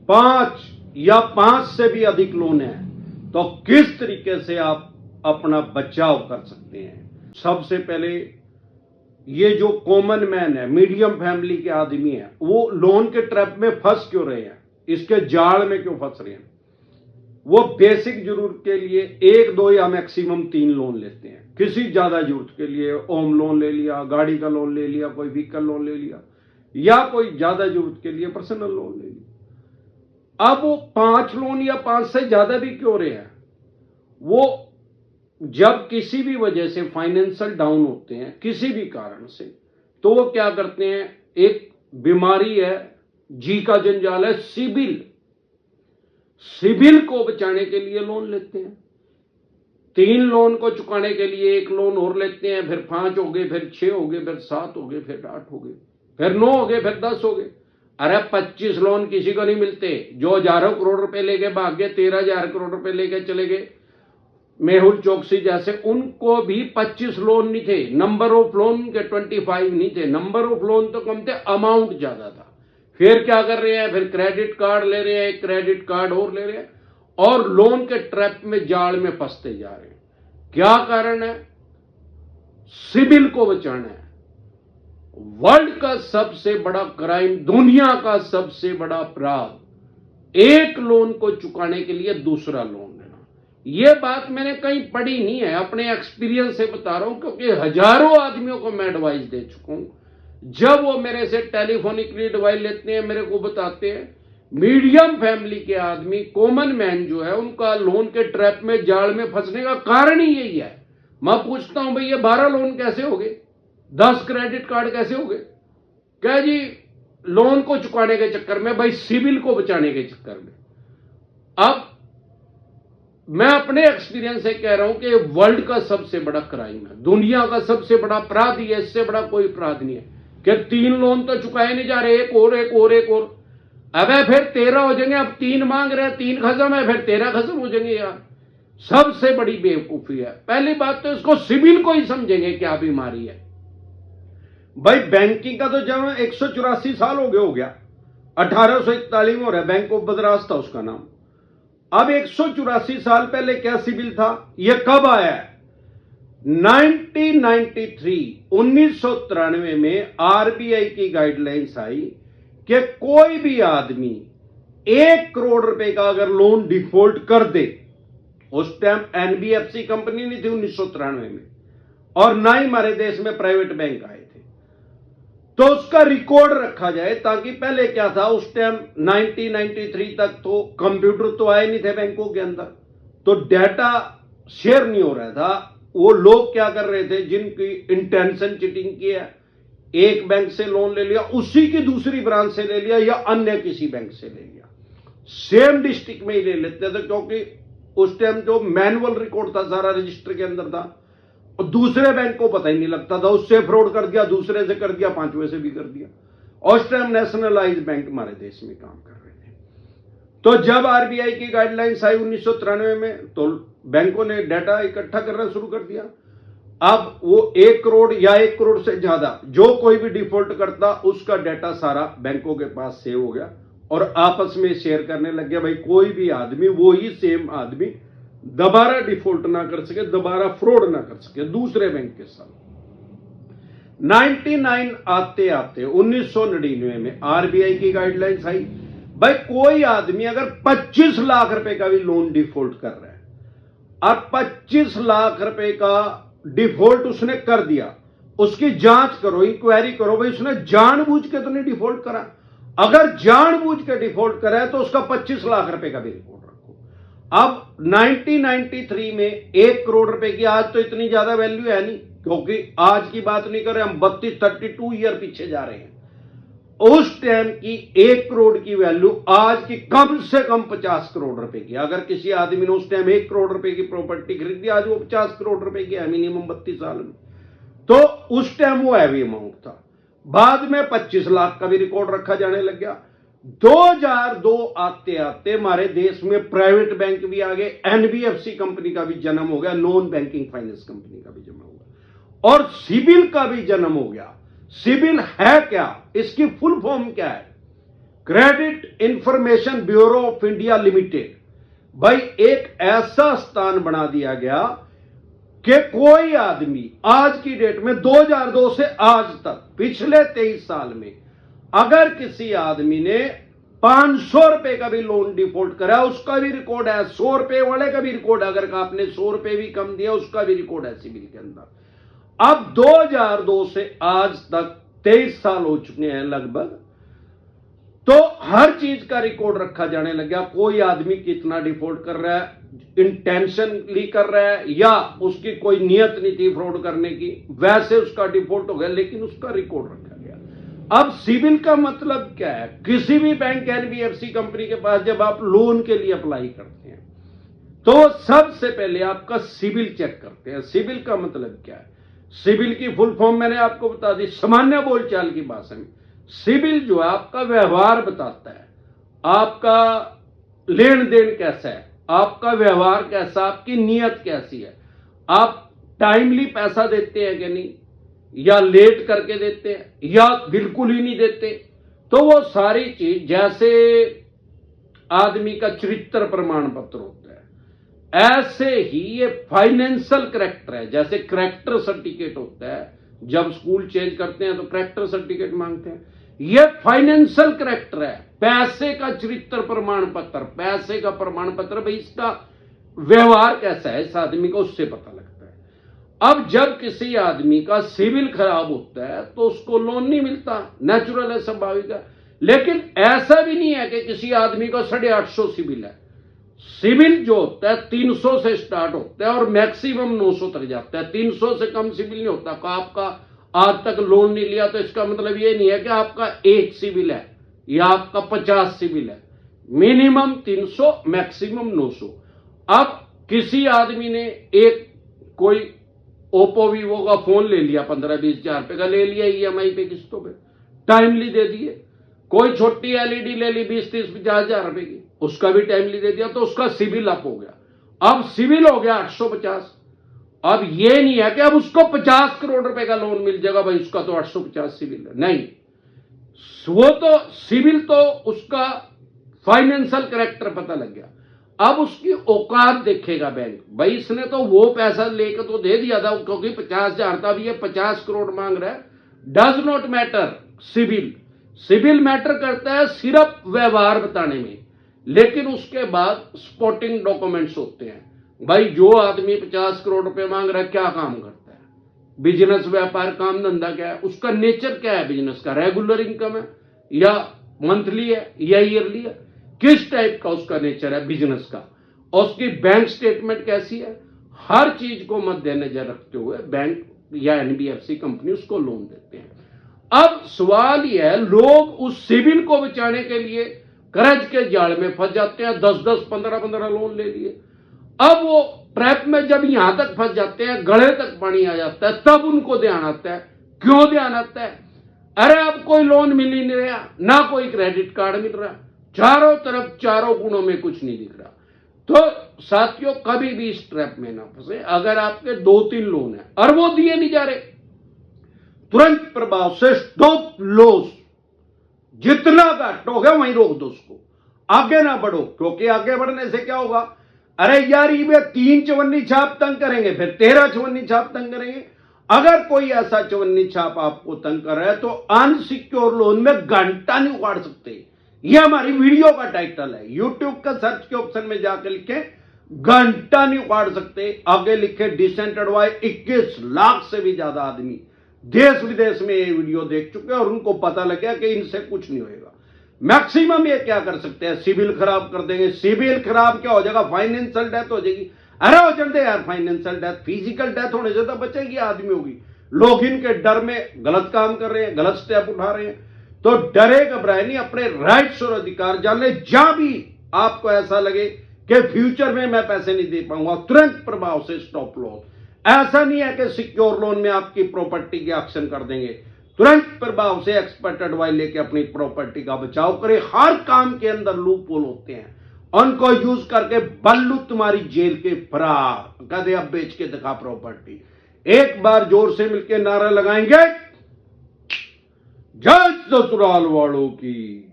5 या 5 से भी अधिक लोन है तो किस तरीके से आप अपना बचाव कर सकते हैं। सबसे पहले ये जो कॉमन मैन है, मीडियम फैमिली के आदमी है, वो लोन के ट्रैप में फंस क्यों रहे हैं, इसके जाल में क्यों फंस रहे हैं। वो बेसिक जरूरत के लिए 1 2 या मैक्सिमम 3 लोन लेते हैं। किसी ज्यादा जरूरत के लिए होम लोन ले लिया, गाड़ी का लोन ले लिया, कोई व्हीकल लोन ले लिया, या कोई ज्यादा जरूरत के लिए पर्सनल लोन ले लिया। अब वो 5 लोन या 5 से ज्यादा भी क्यों रहे हैं, वो जब किसी भी वजह से फाइनेंशियल डाउन होते हैं किसी भी कारण से, तो वो क्या करते हैं, एक बीमारी है, जी का जंजाल है, सिबिल को बचाने के लिए लोन लेते हैं। 3 लोन को चुकाने के लिए 1 लोन और लेते हैं, फिर 5 हो गए, फिर 6 हो गए, फिर 7 हो गए, फिर 8 हो गए, फिर 9 हो गए, फिर 10 हो गए। अरे 25 लोन किसी को नहीं मिलते। जो हजारों करोड़ रुपए लेके भाग गए, 13,000 करोड़ रुपए लेके चले गए, मेहुल चोकसी जैसे, उनको भी 25 लोन नहीं थे। नंबर ऑफ लोन के 25 नहीं थे, नंबर ऑफ लोन तो कम थे, अमाउंट ज्यादा था। फिर क्या कर रहे हैं, फिर क्रेडिट कार्ड ले रहे हैं, क्रेडिट कार्ड और ले रहे हैं, और लोन के ट्रैप में, जाल में फंसते जा रहे हैं। क्या कारण है, सिबिल को बचाना है। वर्ल्ड का सबसे बड़ा क्राइम, दुनिया का सबसे बड़ा अपराध, एक लोन को चुकाने के लिए दूसरा लोन लेना। यह बात मैंने कहीं पढ़ी नहीं है, अपने एक्सपीरियंस से बता रहा हूं, क्योंकि हजारों आदमियों को मैं एडवाइस दे चुका हूं। जब वो मेरे से टेलीफोनिकली एडवाइस लेते हैं, मेरे को बताते हैं, मीडियम फैमिली के आदमी, कॉमन मैन जो है, उनका लोन के ट्रैप में, जाल में फंसने का कारण ही यही है। मैं पूछता हूं, भाई ये 12 लोन कैसे हो गए, 10 क्रेडिट कार्ड कैसे हो गए? क्या जी, लोन को चुकाने के चक्कर में, भाई सिबिल को बचाने के चक्कर में। अब मैं अपने एक्सपीरियंस से कह रहा हूं कि वर्ल्ड का सबसे बड़ा क्राइम है, दुनिया का सबसे बड़ा अपराध ही है, इससे बड़ा कोई अपराध नहीं है कि 3 लोन तो चुकाए नहीं जा रहे, एक और एक और एक और। अबे फिर 13 हो जाएंगे, अब 3 मांग रहे हैं, 3 खत्म है, फिर 13 खत्म हो जाएंगे यार। सबसे बड़ी बेवकूफी है। पहली बात तो इसको सिबिल को ही समझेंगे क्या बीमारी है। भाई बैंकिंग का तो जब 184 साल हो गया, 1841 में हो रहा है, बैंक ऑफ मद्रास था उसका नाम। अब 184 साल पहले क्या सिबिल था, यह कब आया है? 1993 में आरबीआई की गाइडलाइंस आई कि कोई भी आदमी 1 करोड़ रुपए का अगर लोन डिफॉल्ट कर दे, उस टाइम एनबीएफसी कंपनी नहीं थी 1993 में, और ना ही हमारे देश में प्राइवेट बैंक आए थे, तो उसका रिकॉर्ड रखा जाए। ताकि पहले क्या था, उस टाइम 1993 तक तो कंप्यूटर तो आए नहीं थे बैंकों के अंदर, तो डाटा शेयर नहीं हो रहा था। वो लोग क्या कर रहे थे, जिनकी इंटेंशन चीटिंग की है, एक बैंक से लोन ले लिया, उसी की दूसरी ब्रांच से ले लिया, या अन्य किसी बैंक से ले लिया, सेम डिस्ट्रिक्ट में ही ले लेते थे, क्योंकि उस टाइम जो मैनुअल रिकॉर्ड था सारा रजिस्टर के अंदर था, और दूसरे बैंक को पता ही नहीं लगता था। उससे फ्रॉड कर दिया, दूसरे से कर दिया, 5वें से भी कर दिया। उस टाइम नेशनलाइज बैंक हमारे देश में काम कर रहे थे। तो जब आरबीआई की गाइडलाइंस आई 1993 में, तो बैंकों ने डाटा इकट्ठा करना शुरू कर दिया। अब वो 1 करोड़ या 1 करोड़ से ज्यादा जो कोई भी डिफॉल्ट करता, उसका डाटा सारा बैंकों के पास सेव हो गया, और आपस में शेयर करने लग गया। भाई कोई भी आदमी, वो ही सेम आदमी दोबारा डिफॉल्ट ना कर सके, दोबारा फ्रॉड ना कर सके दूसरे बैंक के साथ। 99 आते आते 1999 में आरबीआई की गाइडलाइंस आई, भाई कोई आदमी अगर 25 लाख रुपए का भी लोन डिफॉल्ट कर रहा है, और 25 लाख रुपए का डिफॉल्ट उसने कर दिया, उसकी जांच करो, इंक्वायरी करो, भाई उसने जानबूझ के तो नहीं डिफॉल्ट करा। अगर जानबूझ के डिफॉल्ट करा है तो उसका 25 लाख रुपए का भी रिकॉर्ड रखो। अब 1993 में 1 करोड़ रुपए की, आज तो इतनी ज्यादा वैल्यू है नहीं, क्योंकि आज की बात नहीं कर रहे हम, 32 ईयर पीछे जा रहे हैं। उस टाइम की 1 करोड़ की वैल्यू आज की कम से कम 50 करोड़ रुपए की। अगर किसी आदमी ने उस टाइम 1 करोड़ रुपए की प्रॉपर्टी खरीदी, आज वो 50 करोड़ रुपए की है मिनिमम 32 साल में, तो उस टाइम वो हैवी अमाउंट था। बाद में 25 लाख का भी रिकॉर्ड रखा जाने लग गया। 2002 आते आते हमारे देश में प्राइवेट बैंक भी आ गए, एनबीएफसी कंपनी का भी जन्म हो गया, नॉन बैंकिंग फाइनेंस कंपनी का भी जन्म हो गया, और सिबिल का भी जन्म हो गया। सिबिल है क्या, इसकी फुल फॉर्म क्या है? Credit information bureau of India limited, भाई एक ऐसा स्थान बना दिया गया कि कोई आदमी आज की डेट में 2002 से आज तक पिछले 23 साल में अगर किसी आदमी ने 500 रुपए का भी लोन डिफॉल्ट करा उसका भी रिकॉर्ड है, 100 रुपए वाले का भी रिकॉर्ड, अगर आपने 100 रुपए भी कम दिया उसका भी रिकॉर्ड है सिविल के अंदर। अब 2002 से आज तक 23 साल हो चुके हैं लगभग, तो हर चीज का रिकॉर्ड रखा जाने लग गया। कोई आदमी कितना डिफॉल्ट कर रहा है, इंटेंशनली कर रहा है या उसकी कोई नियत नहीं थी फ्रॉड करने की, वैसे उसका डिफॉल्ट हो गया लेकिन उसका रिकॉर्ड रखा गया। अब सिविल का मतलब क्या है? किसी भी बैंक एनबीएफसी कंपनी के पास जब आप लोन के लिए अप्लाई करते हैं तो सबसे पहले आपका सिविल चेक करते हैं। सिविल का मतलब क्या है? सिविल की फुल फॉर्म मैंने आपको बता दी सामान्य बोलचाल की भाषा में। सिविल जो है आपका व्यवहार बताता है, आपका लेन देन कैसा है, आपका व्यवहार कैसा, आपकी नियत कैसी है, आप टाइमली पैसा देते हैं कि नहीं, या लेट करके देते हैं या बिल्कुल ही नहीं देते। तो वो सारी चीज, जैसे आदमी का चरित्र प्रमाण पत्र होता है ऐसे ही ये फाइनेंशियल करेक्टर है। जैसे करेक्टर सर्टिफिकेट होता है, जब स्कूल चेंज करते हैं तो करेक्टर सर्टिफिकेट मांगते हैं, ये फाइनेंशियल करेक्टर है, पैसे का चरित्र प्रमाण पत्र, पैसे का प्रमाण पत्र, भाई इसका व्यवहार कैसा है इस आदमी का, उससे पता लगता है। अब जब किसी आदमी का सिविल खराब होता है तो उसको लोन नहीं मिलता, नेचुरल है, स्वाभाविक है। लेकिन ऐसा भी नहीं है कि किसी आदमी का 850 सिविल है। सिविल जो होता है 300 से स्टार्ट होता है और मैक्सिमम 900 तक जाता है। 300 से कम सिविल नहीं होता। आपका आज तक लोन नहीं लिया तो इसका मतलब ये नहीं है कि आपका 1 सिविल है या आपका 50 सिविल है। Minimum 300, maximum 900। अब किसी आदमी ने एक कोई ओप्पो वीवो का फोन ले लिया, 15-20 हजार रुपए का ले लिया, ईएमआई पे, किस्तों पे, टाइमली दे दिए। कोई छोटी एलईडी ले ली 20-30-50 हजार रुपए की, उसका भी टाइमली दे दिया, तो उसका सिविल अप हो गया। अब सिविल हो गया 850। अब ये नहीं है कि अब उसको 50 करोड़ रुपए का लोन मिल जाएगा, भाई उसका तो 850 सिविल है, नहीं। वो तो सिविल तो उसका फाइनेंशियल करेक्टर पता लग गया। अब उसकी औकात देखेगा बैंक, भाई इसने तो वो पैसा लेकर तो दे दिया था क्योंकि 50 हजार था, अब ये 50 करोड़ मांग रहा है। Does not matter civil. Civil matter करता है सिर्फ व्यवहार बताने में, लेकिन उसके बाद सपोर्टिंग डॉक्यूमेंट्स होते हैं। भाई जो आदमी 50 करोड़ रुपए मांग रहा है क्या काम करता है, बिजनेस, व्यापार, काम धंधा क्या है, उसका नेचर क्या है, बिजनेस का रेगुलर इनकम है या मंथली है या ईयरली है, किस टाइप का उसका नेचर है बिजनेस का, और उसकी बैंक स्टेटमेंट कैसी है, हर चीज को मद्देनजर रखते हुए बैंक या एनबीएफसी कंपनी उसको लोन देते हैं। अब सवाल यह है, लोग उस सिविल को बचाने के लिए कर्ज के जाल में फंस जाते हैं। 10-10, 15-15 लोन ले लिए। अब वो ट्रैप में जब यहां तक फंस जाते हैं, गले तक पानी आ जाता है, तब उनको ध्यान आता है। क्यों ध्यान आता है? अरे अब कोई लोन मिल ही नहीं रहा, ना कोई क्रेडिट कार्ड मिल रहा, चारों तरफ चारों गुणों में कुछ नहीं दिख रहा। तो साथियों, कभी भी इस ट्रैप में ना फंसे। अगर आपके 2-3 लोन है और वो दिए नहीं जा रहे, तुरंत प्रभाव से स्टॉप लॉस, जितना घट हो गया वहीं रोक दो उसको, आगे ना बढ़ो। क्योंकि आगे बढ़ने से क्या होगा, अरे यार ये 3 चवन्नी छाप तंग करेंगे, फिर 13 चवन्नी छाप तंग करेंगे। अगर कोई ऐसा चवन्नी छाप आपको तंग कर रहा है तो अनसिक्योर लोन में घंटा नहीं उखाड़ सकते। यह हमारी वीडियो का टाइटल है। यूट्यूब का सर्च के ऑप्शन में जाकर लिखे घंटा नहीं उखाड़ सकते, आगे लिखे डिसेंट एडवाइस। 21 लाख से भी ज्यादा आदमी देश विदेश में ये वीडियो देख चुके हैं और उनको पता लग गया कि इनसे कुछ नहीं होएगा। मैक्सिमम ये क्या कर सकते हैं, सिविल खराब कर देंगे। सिविल खराब क्या हो जाएगा, फाइनेंशियल डेथ हो जाएगी। अरे हो चलते यार, फाइनेंशियल डेथ, फिजिकल डेथ होने से तो बचेगी आदमी होगी। लोग इनके डर में गलत काम कर रहे हैं, गलत स्टेप उठा रहे हैं। तो डरे घबराए नहीं, अपने राइट्स और अधिकार जान ले। जहां भी आपको ऐसा लगे कि फ्यूचर में मैं पैसे नहीं दे पाऊंगा, तुरंत प्रभाव से स्टॉप लॉस। ऐसा नहीं है कि सिक्योर लोन में आपकी प्रॉपर्टी के एक्शन कर देंगे, तुरंत प्रभाव से एक्सपर्ट एडवाइस लेके अपनी प्रॉपर्टी का बचाव करें। हर काम के अंदर लूप होल होते हैं, उनको यूज करके बल्लू तुम्हारी जेल के फरार, कहते अब बेच के दिखा प्रॉपर्टी। एक बार जोर से मिलकर नारा लगाएंगे, जय ससुराल वालों की।